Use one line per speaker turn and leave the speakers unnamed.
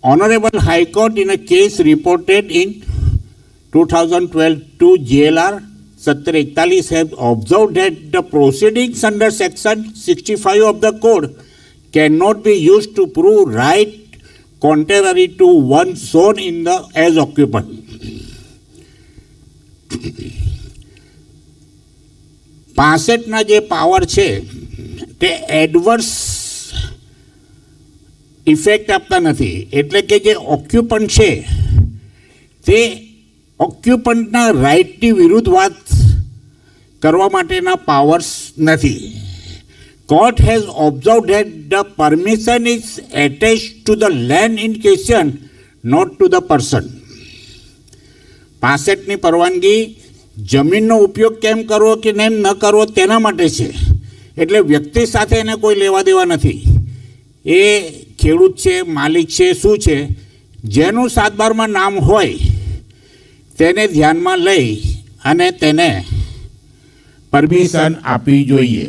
Honorable High Court in a case reported in 2012 to JLR 1741 have observed that the proceedings under section 65 of the code cannot be used to prove right contrary to one shown in the as occupant. પાસેટના જે power છે તે adverse effect આપતા નથી, એટલે કે જે ઓક્યુપન્ટ છે તે ઓક્યુપન્ટના રાઇટની વિરુદ્ધ વાત કરવા માટેના પાવર્સ નથી. Court has observed that the permission is attached to the land in question, not to the person. પાસેટની પરવાનગી જમીનનો ઉપયોગ કેમ કરવો કે કેમ ન કરવો તેના માટે છે, એટલે વ્યક્તિ સાથે એને કોઈ લેવા દેવા નથી. એ ખેડૂત છે, માલિક છે, શું છે, જેનું 7/12માં નામ હોય તેને ધ્યાનમાં લઈ અને તેને પરમિશન આપવી જોઈએ.